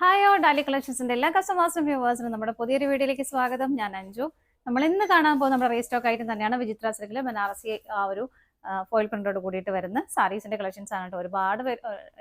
Hi ഓ ഡാലി കളക്ഷൻസിന്റെ എല്ലാ കസ്റ്റമേഴ്സും വ്യൂവേഴ്സിനും നമ്മുടെ പുതിയൊരു വീഡിയോയിലേക്ക് സ്വാഗതം. ഞാൻ അഞ്ജു. നമ്മൾ ഇന്ന് കാണാൻ പോകുന്ന നമ്മുടെ റീസ്റ്റോക്ക് ആയിട്ട് തന്നെയാണ് വിചിത്ര സിൽക്കിൽ ബനാറസി ആ ഒരു ഫോയിൽ പ്രിന്റോട് കൂടിയിട്ട് വരുന്ന സാരീസിന്റെ കളക്ഷൻസ് ആണ് കേട്ടോ. ഒരുപാട്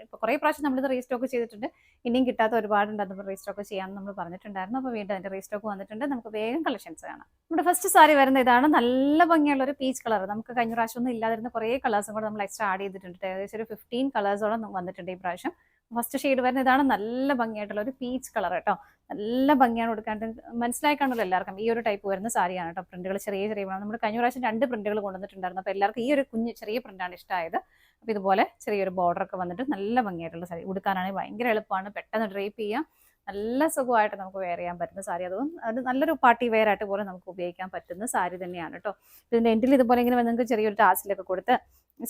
ഇപ്പൊ കുറെ പ്രാവശ്യം നമ്മളിത് റീസ്റ്റോക്ക് ചെയ്തിട്ടുണ്ട്. ഇനിയും കിട്ടാത്ത ഒരുപാടുണ്ട്. അത് റീസ്റ്റോക്ക് ചെയ്യാമെന്ന് നമ്മൾ പറഞ്ഞിട്ടുണ്ടായിരുന്നു. അപ്പോൾ വീണ്ടും അതിന്റെ റീസ്റ്റോക്ക് വന്നിട്ടുണ്ട്. നമുക്ക് വേഗം കളക്ഷൻസ് കാണാം. നമ്മുടെ ഫസ്റ്റ് സാരി വരുന്ന ഇതാണ്. നല്ല ഭംഗിയുള്ള ഒരു പീച്ച് കളർ. നമുക്ക് കഴിഞ്ഞ പ്രാവശ്യം ഒന്നും ഇല്ലാതിരുന്ന കുറേ കളേഴ്സും കൂടെ നമ്മൾ എക്സ്ട്രാ ആഡ് ചെയ്തിട്ടുണ്ട്. ഏകദേശം ഒരു 15 കളേഴ്സോളം വന്നിട്ടുണ്ട് ഈ പ്രാവശ്യം. ഫസ്റ്റ് ഷെയ്ഡ് വരുന്ന ഇതാണ്. നല്ല ഭംഗിയായിട്ടുള്ള ഒരു പീച്ച് കളർ കേട്ടോ. നല്ല ഭംഗിയാണ് കൊടുക്കാണ്ട് മനസ്സിലായി കാണുമല്ലോ എല്ലാവർക്കും. ഈ ഒരു ടൈപ്പ് വരുന്ന സാരിയാണ് കേട്ടോ. പ്രിന്റുകൾ ചെറിയ ചെറിയ നമ്മൾ കഴിഞ്ഞ പ്രാവശ്യം 2 പ്രിന്റുകൾ കൊണ്ടുവന്നിട്ടുണ്ടായിരുന്നു. അപ്പോൾ എല്ലാവർക്കും ഈ ഒരു കുഞ്ഞ് ചെറിയ പ്രിന്റാണ് ഇഷ്ടമായത്. അപ്പോൾ ഇതുപോലെ ചെറിയൊരു ബോർഡർ ഒക്കെ വന്നിട്ട് നല്ല ഭംഗിയായിട്ടുള്ള സാരി. ഉടുക്കാനാണെങ്കിൽ ഭയങ്കര എളുപ്പമാണ്. പെട്ടെന്ന് ഡ്രേപ്പ് ചെയ്യാം. നല്ല സുഖമായിട്ട് നമുക്ക് വെയർ ചെയ്യാൻ പറ്റുന്ന സാരി. അതും അത് നല്ലൊരു പാർട്ടി വെയർ ആയിട്ട് പോലെ നമുക്ക് ഉപയോഗിക്കാൻ പറ്റുന്ന സാരി തന്നെയാണ് കേട്ടോ. ഇതിന്റെ എൻഡിൽ ഇതുപോലെ ഇങ്ങനെ നിങ്ങൾക്ക് ചെറിയൊരു ടാസിലൊക്കെ കൊടുത്ത്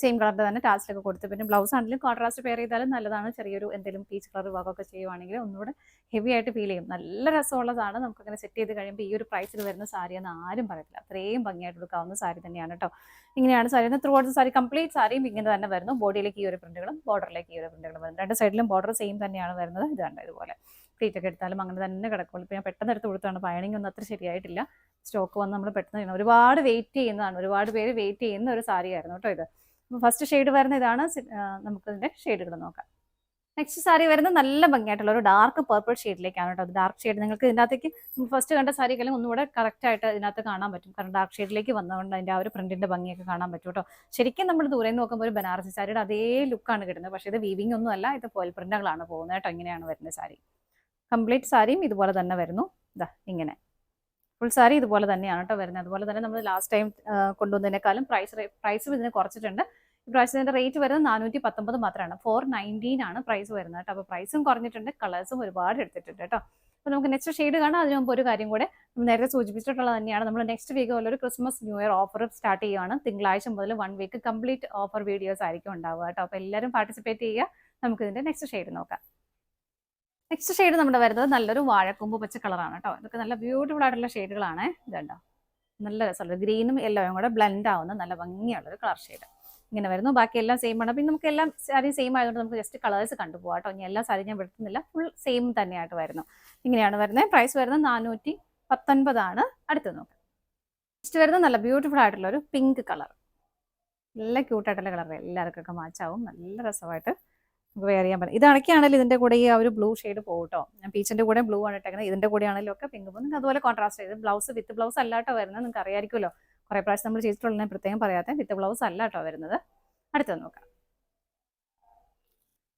സെയിം കളറിന്റെ തന്നെ ടാസിലൊക്കെ കൊടുത്ത് പിന്നെ ബ്ലൗസ് ആണെങ്കിലും കോൺട്രാസ്റ്റ് പെയർ ചെയ്താലും നല്ലതാണ്. ചെറിയൊരു എന്തെങ്കിലും പീച്ച് കളർ വർക്കൊക്കെ ചെയ്യുവാണെങ്കിൽ ഒന്നുകൂടെ ഹെവി ആയിട്ട് ഫീൽ ചെയ്യും. നല്ല രസമുള്ളതാണ്. നമുക്കങ്ങനെ സെറ്റ് ചെയ്ത് കഴിയുമ്പോൾ ഈ ഒരു പ്രൈസിൽ വരുന്ന സാരി എന്ന് ആരും പറയത്തില്ല. അത്രയും ഭംഗിയായിട്ട് എടുക്കാവുന്ന സാരി തന്നെയാണ് കേട്ടോ. ഇങ്ങനെയാണ് sari. Through out sari complete സാരിയും ഇങ്ങനെ തന്നെ വരുന്നു. ബോഡിയിലേക്ക് ഈ ഒരു പ്രിന്റുകളും ബോർഡറിലേക്ക് ഈ ഒരു പ്രിന്റുകളും വരുന്നു. രണ്ട് സൈഡിലും ബോർഡർ സെയിം തന്നെയാണ് വരുന്നത്. ഇത് കണ്ട ഇതുപോലെ പ്ലീറ്റ് ഒക്കെ എടുത്താലും അങ്ങനെ തന്നെ കിടക്കുള്ളൂ. ഇപ്പോൾ ഞാൻ പെട്ടെന്ന് എടുത്ത് കൊടുത്താണ്. പയണിങ് ഒന്നും അത്ര ശരിയായിട്ടില്ല. സ്റ്റോക്ക് വന്ന് നമ്മൾ പെട്ടെന്ന് ചെയ്യണം. ഒരുപാട് വെയിറ്റ് ചെയ്യുന്നതാണ്. ഒരുപാട് പേര് വെയിറ്റ് ചെയ്യുന്ന ഒരു സാരി ആയിരുന്നു കേട്ടോ ഇത്. ഫസ്റ്റ് ഷെയ്ഡ് വരുന്ന ഇതാണ്. നമുക്ക് ഇതിന്റെ ഷെയ്ഡുകൾ നോക്കാം. നെക്സ്റ്റ് സാരി വരുന്നത് നല്ല ഭംഗിയായിട്ടുള്ള ഒരു ഡാർക്ക് പർപ്പിൾ ഷെയ്ഡിലേക്കാണ് കേട്ടോ. ഡാർക്ക് ഷെയ്ഡ് നിങ്ങൾക്ക് ഇതിനകത്തേക്ക് ഫസ്റ്റ് കണ്ട സാരിക്കെല്ലാം ഒന്നുകൂടെ കറക്റ്റ് ആയിട്ട് ഇതിനകത്ത് കാണാൻ പറ്റും. കാരണം ഡാർക്ക് ഷെയ്ഡിലേക്ക് വന്നതുകൊണ്ട് അതിന്റെ ആ ഒരു പ്രിന്റിന്റെ ഭംഗിയൊക്കെ കാണാൻ പറ്റും കേട്ടോ. ശരിക്കും നമ്മൾ ദൂരെ നിന്ന് നോക്കുമ്പോൾ ഒരു ബനാറസി സാരിയുടെ അതേ ലുക്കാണ് കിട്ടുന്നത്. പക്ഷേ ഇത് വീവിംഗ് ഒന്നും അല്ല. ഇത് ഫോയിൽ പ്രിന്റുകളാണ് പോകുന്നത് കേട്ടോ. ഇങ്ങനെയാണ് വരുന്നത് സാരി. കംപ്ലീറ്റ് സാരിയും ഇതുപോലെ തന്നെ വരുന്നു. ഇതാ ഇങ്ങനെ ഫുൾ സാരി ഇതുപോലെ തന്നെയാണ് കേട്ടോ വരുന്നത്. അതുപോലെ തന്നെ നമ്മൾ ലാസ്റ്റ് ടൈം കൊണ്ടുവന്നതിനേക്കാളും പ്രൈസും ഇതിന് കുറച്ചിട്ടുണ്ട്. ഈ പ്രാവശ്യത്തിന്റെ റേറ്റ് വരുന്നത് 419 മാത്രമാണ്. 419 ആണ് പ്രൈസ് വരുന്നത് കേട്ടോ. അപ്പോൾ പ്രൈസും കുറഞ്ഞിട്ടുണ്ട്. കളേഴ്സും ഒരുപാട് എടുത്തിട്ടുണ്ട് കേട്ടോ. അപ്പോൾ നമുക്ക് നെക്സ്റ്റ് ഷെയ്ഡ് കാണാം. അതിന് മുമ്പ് ഒരു കാര്യം കൂടെ നേരത്തെ സൂചിപ്പിച്ചിട്ടുള്ളത് തന്നെയാണ്. നമ്മൾ നെക്സ്റ്റ് വീക്ക് ഒരു Christmas new year offer start ചെയ്യുകയാണ്. തിങ്കളാഴ്ച മുതൽ 1 വീക്ക് കംപ്ലീറ്റ് ഓഫർ വീഡിയോസ് ആയിരിക്കും ഉണ്ടാവുക കേട്ടോ. അപ്പോൾ എല്ലാവരും പാർട്ടിസിപ്പേറ്റ് ചെയ്യുക. നമുക്ക് ഇതിന്റെ നെക്സ്റ്റ് ഷെയ്ഡ് നോക്കാം. നെക്സ്റ്റ് ഷെയ്ഡ് നമ്മുടെ വരുന്നത് നല്ലൊരു വാഴക്കൊമ്പ് പച്ച കളറാണ് കേട്ടോ. ഇതൊക്കെ നല്ല ബ്യൂട്ടിഫുൾ ആയിട്ടുള്ള ഷെയ്ഡുകളാണ്. ഇതുണ്ടോ നല്ല രസമുള്ള ഗ്രീനും യെല്ലോയും കൂടെ ബ്ലെൻഡ് ആവുന്ന നല്ല ഭംഗിയുള്ളൊരു കളർ ഷെയ്ഡ് ഇങ്ങനെ വരുന്നു. ബാക്കി എല്ലാം സെയിം ആണ്. പിന്നെ നമുക്ക് എല്ലാം സാരി സെയിം ആയതുകൊണ്ട് നമുക്ക് ജസ്റ്റ് കളേഴ്സ് കണ്ടുപോകാം കേട്ടോ. ഇനി എല്ലാ സാരി ഞാൻ വിടുത്തുന്നില്ല. ഫുൾ സെയിം തന്നെയായിട്ട് വരുന്നു. ഇങ്ങനെയാണ് വരുന്നത്. പ്രൈസ് വരുന്നത് 419 ആണ്. അടുത്ത് നോക്കാം. നെക്സ്റ്റ് വരുന്നത് നല്ല ബ്യൂട്ടിഫുൾ ആയിട്ടുള്ള ഒരു പിങ്ക് കളർ. നല്ല ക്യൂട്ടായിട്ടുള്ള കളർ. എല്ലാവർക്കൊക്കെ മാച്ചാവും. നല്ല രസമായിട്ട് നമുക്ക് വെയർ ചെയ്യാൻ പറ്റും. ഇതാണൊക്കെയാണെങ്കിലും ഇതിന്റെ കൂടെ ഈ ഒരു ബ്ലൂ ഷെയ്ഡ് പോകും കേട്ടോ. ഞാൻ പീച്ചിന്റെ കൂടെ ബ്ലൂ ആണ് ഇട്ടേക്കുന്നത്. ഇതിന്റെ കൂടെ ആണെങ്കിലും ഒക്കെ പിങ്ക് പോകും. നിങ്ങൾക്ക് അതുപോലെ കോൺട്രാസ്റ്റ് ചെയ്ത് ബ്ലൗസ് വിത്ത് ബ്ലൗസ് അല്ലാട്ടോ വരുന്നത്. നിങ്ങൾക്ക് അറിയാമായിരിക്കുമല്ലോ. കുറേ പ്രാവശ്യം നമ്മൾ ചെയ്തിട്ടുള്ള പ്രത്യേകം പറയാത്ത വിത്ത് ബ്ലൗസ് അല്ല കേട്ടോ വരുന്നത്. അടുത്തത് നോക്കാം.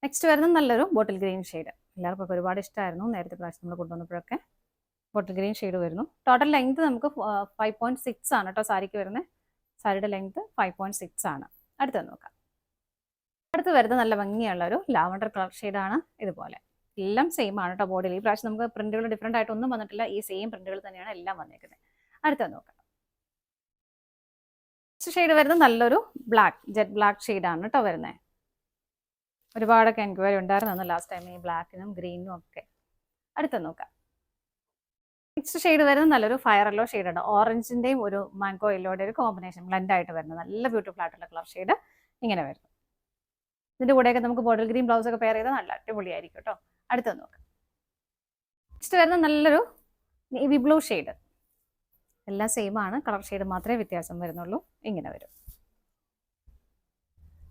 നെക്സ്റ്റ് വരുന്നത് നല്ലൊരു ബോട്ടിൽ ഗ്രീൻ ഷെയ്ഡ്. എല്ലാവർക്കും ഒരുപാട് ഇഷ്ടമായിരുന്നു. നേരത്തെ പ്രാവശ്യം നമ്മൾ കൊണ്ടുവന്നപ്പോഴൊക്കെ ബോട്ടിൽ ഗ്രീൻ ഷെയ്ഡ് വരുന്നു. ടോട്ടൽ ലെങ്ത് നമുക്ക് 5.6 ആണ് കേട്ടോ സാരിക്ക് വരുന്നത്. സാരിയുടെ ലെങ്ത് 5.6 ആണ്. അടുത്തത് നോക്കാം. അടുത്ത് വരുന്നത് നല്ല ഭംഗിയുള്ള ഒരു ലാവണ്ടർ കളർ ഷെയ്ഡാണ്. ഇതുപോലെ എല്ലാം സെയിം ആണ് കേട്ടോ. ബോഡിയിൽ ഈ പ്രാവശ്യം നമുക്ക് പ്രിന്റുകൾ ഡിഫറെൻ്റ് ആയിട്ടൊന്നും വന്നിട്ടില്ല. ഈ സെയിം പ്രിന്റുകൾ തന്നെയാണ് എല്ലാം വന്നിരിക്കുന്നത്. അടുത്തത് നോക്കാം. ഷെയ്ഡ് വരുന്നത് നല്ലൊരു ബ്ലാക്ക് ജെറ്റ് ബ്ലാക്ക് ഷെയ്ഡാണ് കേട്ടോ വരുന്നത്. ഒരുപാടൊക്കെ എൻക്വയറി ഉണ്ടായിരുന്നു ലാസ്റ്റ് ടൈം ഈ ബ്ലാക്കിനും ഗ്രീനും ഒക്കെ. അടുത്ത് നോക്കാം. നെക്സ്റ്റ് ഷെയ്ഡ് വരുന്നത് നല്ലൊരു ഫയർ യെല്ലോ ഷെയ്ഡാണ്. ഓറഞ്ചിന്റെയും ഒരു മാംഗോ യെല്ലോയുടെ ഒരു കോമ്പിനേഷൻ ബ്ലെൻഡ് ആയിട്ട് വരുന്നത് നല്ല ബ്യൂട്ടിഫുൾ ആയിട്ടുള്ള കളർ ഷെയ്ഡ് ഇങ്ങനെ വരുന്നു. ഇതിന്റെ കൂടെയൊക്കെ നമുക്ക് ബോട്ടിൽ ഗ്രീൻ ബ്ലൗസ് ഒക്കെ പെയർ ചെയ്താൽ നല്ല അടിപൊളിയായിരിക്കും കേട്ടോ. അടുത്തത് നോക്കാം. നെക്സ്റ്റ് വരുന്നത് നല്ലൊരു നേവി ബ്ലൂ ഷെയ്ഡ്. എല്ലാം സെയിം ആണ്. കളർ ഷെയ്ഡ് മാത്രമേ വ്യത്യാസം വരുന്നുള്ളൂ. ഇങ്ങനെ വരും.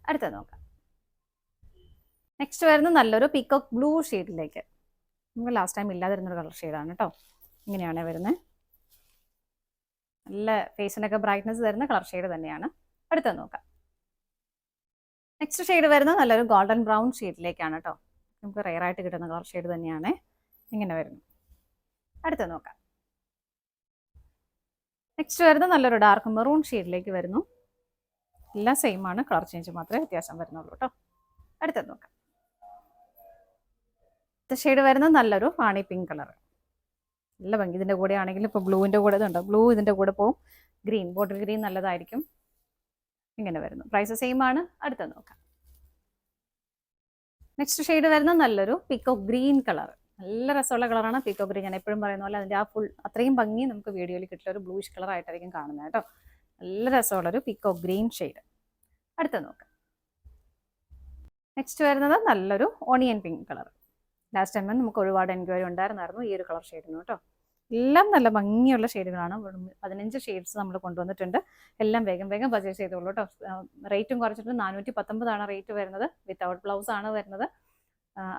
അടുത്തത് നോക്കാം. നെക്സ്റ്റ് വരുന്നത് നല്ലൊരു പീക്കോക്ക് ബ്ലൂ ഷെയ്ഡിലേക്ക്. നമുക്ക് ലാസ്റ്റ് ടൈം ഇല്ലാതിരുന്നൊരു കളർ ഷെയ്ഡാണ് കേട്ടോ. ഇങ്ങനെയാണ് വരുന്നത്. നല്ല ഫേസിനൊക്കെ ബ്രൈറ്റ്നസ് തരുന്ന കളർ ഷെയ്ഡ് തന്നെയാണ്. അടുത്തത് നോക്കാം. നെക്സ്റ്റ് ഷെയ്ഡ് വരുന്നത് നല്ലൊരു ഗോൾഡൻ ബ്രൗൺ ഷെയ്ഡിലേക്കാണ് കേട്ടോ. നമുക്ക് റെയർ ആയിട്ട് കിട്ടുന്ന കളർ ഷെയ്ഡ് തന്നെയാണ്. ഇങ്ങനെ വരുന്നു. അടുത്തത് നോക്കാം. നെക്സ്റ്റ് വരുന്നത് നല്ലൊരു ഡാർക്ക് മെറൂൺ ഷെയ്ഡിലേക്ക് വരുന്നു. എല്ലാം സെയിം ആണ്. കളർ ചേഞ്ച് മാത്രമേ വ്യത്യാസം വരുന്നുള്ളൂ കേട്ടോ. അടുത്തത് നോക്കാം. അടുത്ത ഷെയ്ഡ് വരുന്നത് നല്ലൊരു റാണി പിങ്ക് കളർ. നല്ല ഭംഗി. ഇതിൻ്റെ കൂടെ ആണെങ്കിലും ഇപ്പോൾ ബ്ലൂവിൻ്റെ കൂടെ ഇതുണ്ടോ, ബ്ലൂ ഇതിൻ്റെ കൂടെ പോവും. ഗ്രീൻ ബോട്ടിൽ ഗ്രീൻ നല്ലതായിരിക്കും. ഇങ്ങനെ വരുന്നു. പ്രൈസ് സെയിം ആണ്. അടുത്തത് നോക്കാം. നെക്സ്റ്റ് ഷെയ്ഡ് വരുന്നത് നല്ലൊരു പീക്കോക്ക് ഗ്രീൻ കളർ. നല്ല രസമുള്ള കളറാണ് പീക്കോക്ക് ഗ്രീൻ. ഞാൻ എപ്പോഴും പറയുന്ന പോലെ അതിൻ്റെ ആ ഫുൾ അത്രയും ഭംഗി നമുക്ക് വീഡിയോയിൽ കിട്ടില്ല. ഒരു ബ്ലൂഷ് കളർ ആയിട്ടായിരിക്കും കാണുന്നത് കേട്ടോ. നല്ല രസമുള്ളൊരു പീക്കോക്ക് ഗ്രീൻ ഷെയ്ഡ്. അടുത്തത് നോക്കാം. നെക്സ്റ്റ് വരുന്നത് നല്ലൊരു onion pink colour. Last time നമുക്ക് ഒരുപാട് എൻക്വയറി ഉണ്ടായിരുന്നായിരുന്നു ഈ ഒരു കളർ ഷെയ്ഡിന് കേട്ടോ. എല്ലാം നല്ല ഭംഗിയുള്ള ഷെയ്ഡുകളാണ്. 15 ഷെയ്ഡ്സ് നമ്മൾ കൊണ്ടുവന്നിട്ടുണ്ട്. എല്ലാം വേഗം വേഗം പർച്ചേസ് ചെയ്തോളൂ കേട്ടോ. റേറ്റും കുറച്ചിട്ട് 450 റേറ്റ് വരുന്നത്. വിത്തൗട്ട് ബ്ലൗസ് ആണ് വരുന്നത്.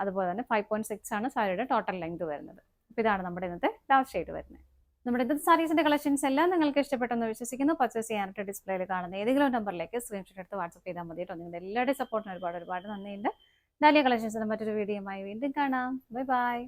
അതുപോലെ തന്നെ 5.6 ആണ് സാരിയുടെ ടോട്ടൽ ലെങ്ത് വരുന്നത്. അപ്പോൾ ഇതാണ് നമ്മുടെ ഇന്നത്തെ ലാസ്റ്റ് ഷെയ്ഡ് വരുന്നത്. നമ്മുടെ ഇന്നത്തെ സാരീസിന്റെ കളക്ഷൻസ് എല്ലാം നിങ്ങൾക്ക് ഇഷ്ടപ്പെട്ടെന്ന് വിശ്വസിക്കുന്നു. പർച്ചേസ് ചെയ്യാനായിട്ട് ഡിസ്പ്ലേയിൽ കാണുന്ന ഏതെങ്കിലും നമ്പറിലേക്ക് സ്ക്രീൻഷോട്ട് എടുത്ത് വാട്സ്ആപ്പ് ചെയ്താൽ മതി കേട്ടോ. നിങ്ങളുടെ എല്ലാവരുടെയും സപ്പോർട്ടിന് ഒരുപാട് ഒരുപാട് നന്ദിയുണ്ട്. ഡാലിയ കളക്ഷൻസിന്റെ മറ്റൊരു വീഡിയോയുമായി വീണ്ടും കാണാം. Bye bye.